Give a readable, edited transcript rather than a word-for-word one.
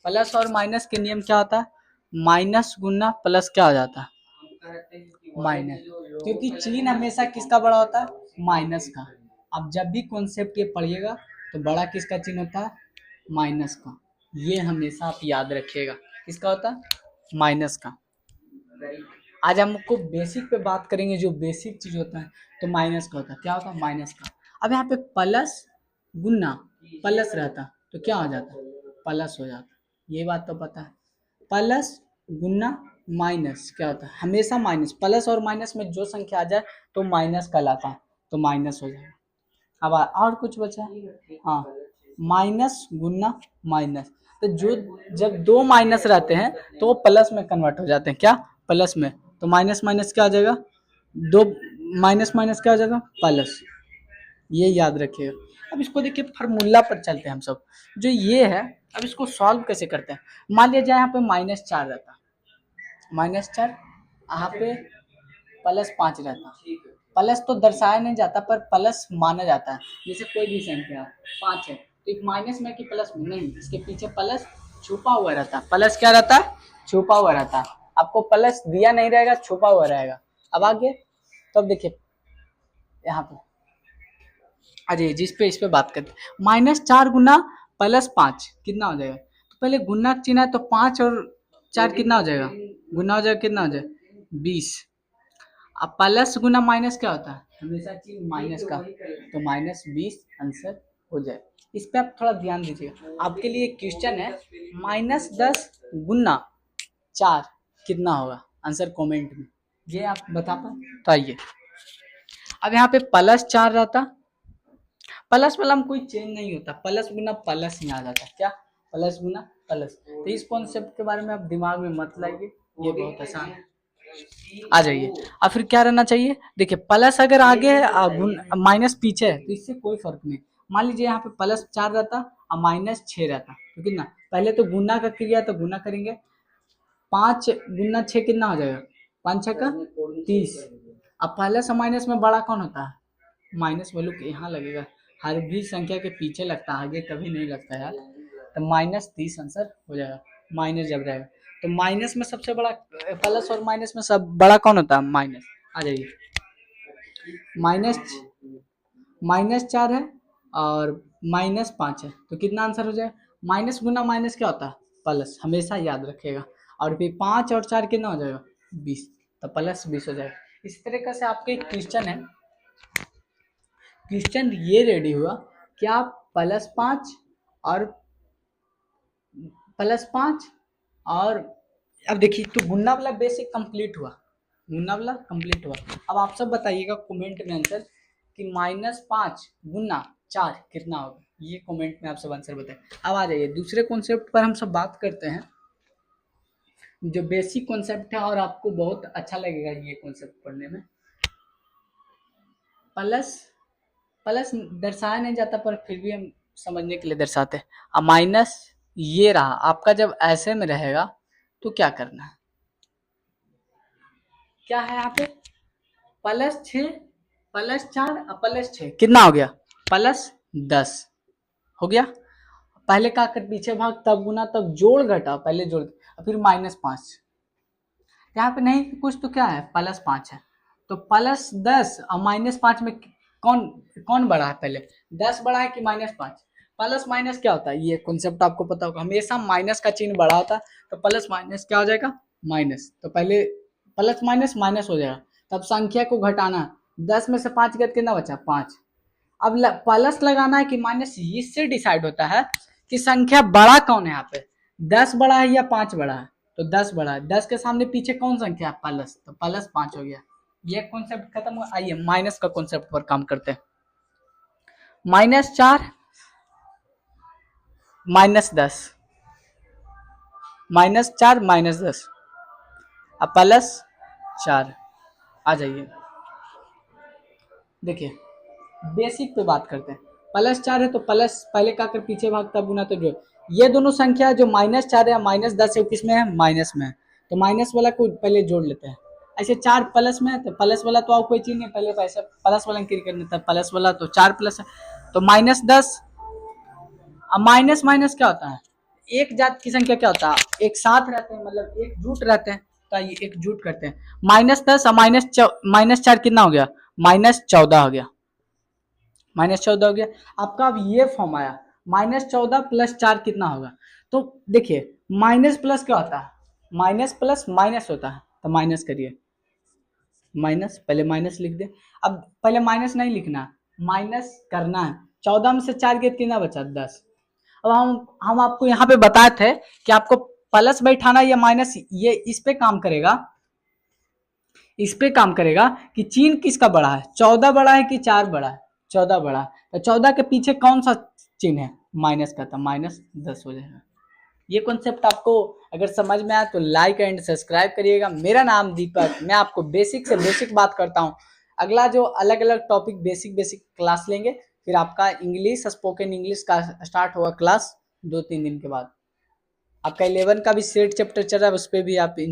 Plus और minus के नियम क्या होता है, माइनस गुना प्लस क्या हो जाता है, माइनस, क्योंकि चिन्ह हमेशा किसका बड़ा होता है, माइनस का। अब जब भी कॉन्सेप्ट ये पढ़िएगा तो बड़ा किसका चिन्ह होता है, माइनस का। ये हमेशा आप याद रखिएगा, किसका होता है, माइनस का। आज हम आपको बेसिक पे बात करेंगे, जो बेसिक चीज होता है तो माइनस का होता है, क्या होता है, माइनस का। अब यहाँ पे प्लस गुना प्लस रहता तो क्या हो जाता, प्लस हो जाता, ये बात तो पता है। प्लस गुना माइनस क्या होता है, हमेशा माइनस। प्लस और माइनस में जो संख्या आ जाए तो माइनस कहलाता है, तो माइनस हो जाएगा। अब और कुछ बचा, हाँ, माइनस गुना माइनस। तो जो जब दो माइनस रहते हैं तो वो प्लस में कन्वर्ट हो जाते हैं, क्या, प्लस में। तो माइनस माइनस क्या आ जाएगा, दो माइनस माइनस क्या हो जाएगा, प्लस। ये याद रखिएगा। अब इसको देखिए फार्मूला पर चलते हैं हम सब, जो ये है। अब इसको सॉल्व कैसे करते हैं, मान लिया जाए यहाँ पे -4 रहता, -4, यहाँ पे +5 रहता। प्लस तो दर्शाया नहीं जाता पर प्लस माना जाता है। जैसे कोई भी संख्या 5 है तो एक माइनस में कि प्लस में, नहीं, इसके पीछे प्लस छुपा हुआ रहता है। प्लस क्या रहता है, छुपा हुआ रहता है। आपको प्लस दिया नहीं रहेगा, छुपा हुआ रहेगा। अब आगे तो अब देखिए यहाँ पे, अरे जिस पे इस पे बात करते हैं, -4 गुना +5 कितना हो जाएगा। तो पहले गुना चिन्ह है तो 5 और 4 कितना हो जाएगा, गुना हो जाएगा, कितना हो जाएगा, 20। अब प्लस गुना माइनस क्या होता है, हमेशा चीज माइनस का, तो -20 आंसर हो जाए। इस पे आप थोड़ा ध्यान दीजिएगा। आपके लिए क्वेश्चन है, -10 गुना 4 कितना होगा, आंसर कमेंट में, ये आप बता पाए तो आइए। अब यहाँ पे +4 रहता, प्लस वाला में कोई चेंज नहीं होता, प्लस गुना प्लस ही आ जाता, क्या, प्लस गुना प्लस। तो इस कॉन्सेप्ट के बारे में आप दिमाग में मत लाइए, ये बहुत आसान है। आ जाइए। अब फिर क्या रहना चाहिए, देखिए प्लस अगर आगे है माइनस पीछे है तो इससे कोई फर्क नहीं। मान लीजिए यहाँ पे +4 रहता और -6 रहता तो कितना, पहले तो गुना का क्रिया तो गुना करेंगे, 5 गुना 6 कितना हो जाएगा, 5 6 का 30। अब प्लस और माइनस में बड़ा कौन होता है, माइनस वैल्यू यहाँ लगेगा, हर भी संख्या के पीछे लगता है, आगे कभी नहीं लगता यार। तो -30 आंसर हो जाएगा, माइनस जब रहेगा। तो माइनस में सबसे बड़ा, प्लस और माइनस में सब बड़ा कौन होता है, माइनस। आ जाइए, माइनस -4 है और -5 है तो कितना आंसर हो जाए, माइनस गुना माइनस क्या होता है, प्लस, हमेशा याद रखिएगा। और फिर 5 और 4 कितना हो जाएगा, 20, तो +20 हो जाएगा। इस तरीके से आपके क्वेश्चन है, क्वेश्चन ये रेडी हुआ कि आप +5 और +5 और, अब देखिए तो गुना वाला बेसिक कंप्लीट हुआ, गुना वाला कंप्लीट हुआ। अब आप सब बताइएगा कमेंट में आंसर कि -5 गुना 4 कितना होगा, ये कमेंट में आप सब आंसर बताएं। अब आ जाइए दूसरे कॉन्सेप्ट पर हम सब बात करते हैं, जो बेसिक कॉन्सेप्ट है और आपको बहुत अच्छा लगेगा ये कॉन्सेप्ट पढ़ने में। प्लस प्लस दर्शाया नहीं जाता पर फिर भी हम समझने के लिए दर्शाते हैं। अब माइनस ये रहा आपका, जब ऐसे में रहेगा तो क्या करना है, क्या है यहाँ पे, +6 +4 और +6 कितना हो गया, +10 हो गया। पहले का कर पीछे भाग तब गुना तब जोड़ घटा, पहले जोड़ फिर -5। यहाँ पे नहीं कुछ तो क्या है, +5 है तो +10 और -5 में कौन कौन बड़ा है, पहले 10 बड़ा है कि -5। प्लस माइनस क्या होता है, ये कॉन्सेप्ट आपको पता होगा, हमेशा माइनस का चिन्ह बड़ा होता है तो प्लस माइनस क्या हो जाएगा, माइनस। तो पहले प्लस माइनस माइनस हो जाएगा, तब संख्या को घटाना, 10 में से 5 गया कितना बचा, 5। अब प्लस लगाना है कि माइनस, इससे डिसाइड होता है कि संख्या बड़ा कौन है, यहाँ पे 10 बड़ा है या 5 बड़ा है, तो 10 बड़ा है, 10 के सामने पीछे कौन संख्या है, प्लस, तो +5 हो गया। ये कॉन्सेप्ट खत्म हुआ। आइए माइनस का कॉन्सेप्ट पर काम करते हैं। -4 -10, -4 -10 अब +4। आ जाइए देखिए बेसिक पे बात करते हैं। +4 है तो प्लस पहले का कर पीछे भाग तब गुना तो जो, ये दोनों संख्या जो -4 है -10 है किस में है, माइनस में है, तो माइनस वाला को पहले जोड़ लेते हैं। ऐसे 4 प्लस में है तो प्लस वाला तो और कोई चीज नहीं, पहले पैसा प्लस वाला क्लिक करना था, प्लस वाला तो 4 प्लस है तो -10। अब माइनस माइनस क्या होता है, एक जात की संख्या क्या होता है, एक साथ रहते हैं, मतलब एकजुट रहते हैं, तो ये एकजुट करते हैं। -10 और -4 कितना हो गया, -14 हो गया, -14 हो गया। आपका अब ये फॉर्म आया, -14 + 4 कितना होगा। तो देखिए माइनस प्लस क्या होता है, माइनस प्लस माइनस होता है, तो माइनस करिए, माइनस, पहले माइनस लिख दे। अब पहले माइनस नहीं लिखना, माइनस करना है। 14 में से 4 गए कितना बचा, 10। अब हम आपको यहाँ पे बताए थे कि आपको प्लस बैठाना या माइनस, ये इस पे काम करेगा, इस पे काम करेगा कि चिन्ह किसका बड़ा है, 14 बड़ा है कि 4 बड़ा है, 14 बड़ा है। तो 14 के पीछे कौन सा चिन्ह है, माइनस का, था -10 हो जाएगा। ये कॉन्सेप्ट आपको अगर समझ में आया तो लाइक एंड सब्सक्राइब करिएगा। मेरा नाम दीपक, मैं आपको बेसिक से बेसिक बात करता हूँ। अगला जो अलग अलग टॉपिक बेसिक बेसिक क्लास लेंगे, फिर आपका इंग्लिश, स्पोकन इंग्लिश का स्टार्ट होगा क्लास 2-3 दिन के बाद। आपका 11 का भी सेट चैप्टर चल रहा है, उस पर भी आप